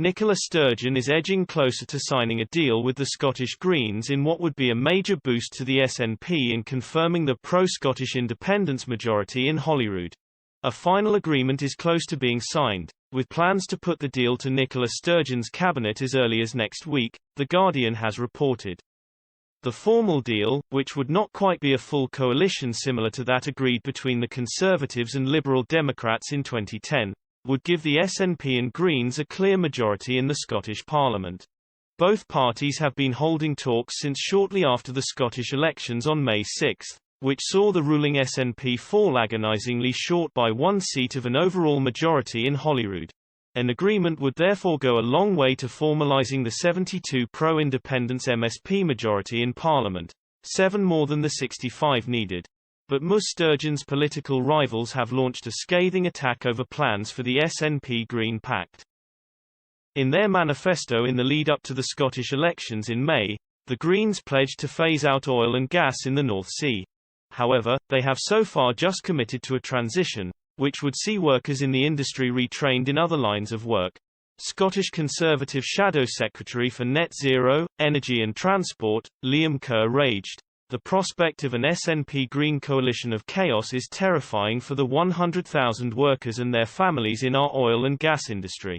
Nicola Sturgeon is edging closer to signing a deal with the Scottish Greens in what would be a major boost to the SNP in confirming the pro-Scottish independence majority in Holyrood. A final agreement is close to being signed, with plans to put the deal to Nicola Sturgeon's cabinet as early as next week, The Guardian has reported. The formal deal, which would not quite be a full coalition similar to that agreed between the Conservatives and Liberal Democrats in 2010, would give the SNP and Greens a clear majority in the Scottish Parliament. Both parties have been holding talks since shortly after the Scottish elections on May 6, which saw the ruling SNP fall agonisingly short by one seat of an overall majority in Holyrood. An agreement would therefore go a long way to formalising the 72 pro-independence MSP majority in Parliament, 7 more than the 65 needed. But maj0rity Sturgeon's political rivals have launched a scathing attack over plans for the SNP Green Pact. In their manifesto in the lead-up to the Scottish elections in May, the Greens pledged to phase out oil and gas in the North Sea. However, they have so far just committed to a transition, which would see workers in the industry retrained in other lines of work. Scottish Conservative Shadow Secretary for Net Zero, Energy and Transport, Liam Kerr raged, "The prospect of an SNP Green coalition of chaos is terrifying for the 100,000 workers and their families in our oil and gas industry."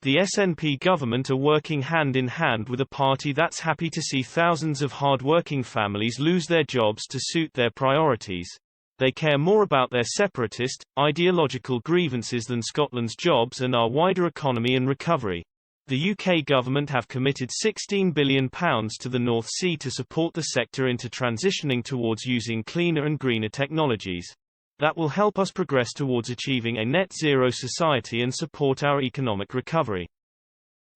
The SNP government are working hand in hand with a party that's happy to see thousands of hard-working families lose their jobs to suit their priorities. They care more about their separatist, ideological grievances than Scotland's jobs and our wider economy and recovery. The UK government have committed £16 billion to the North Sea to support the sector into transitioning towards using cleaner and greener technologies. That will help us progress towards achieving a net zero society and support our economic recovery.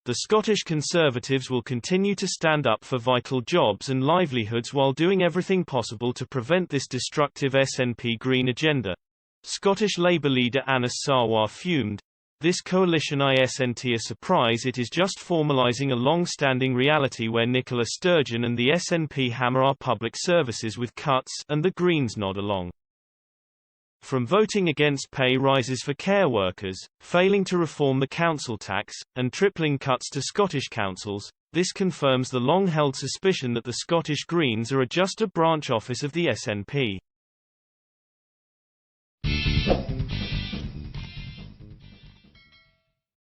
The Scottish Conservatives will continue to stand up for vital jobs and livelihoods while doing everything possible to prevent this destructive SNP Green agenda. Scottish Labour leader Anas Sarwar fumed, "This coalition isn't a surprise, it is just formalising a long-standing reality where Nicola Sturgeon and the SNP hammer our public services with cuts and the Greens nod along." From voting against pay rises for care workers, failing to reform the council tax, and tripling cuts to Scottish councils, this confirms the long-held suspicion that the Scottish Greens are just a branch office of the SNP.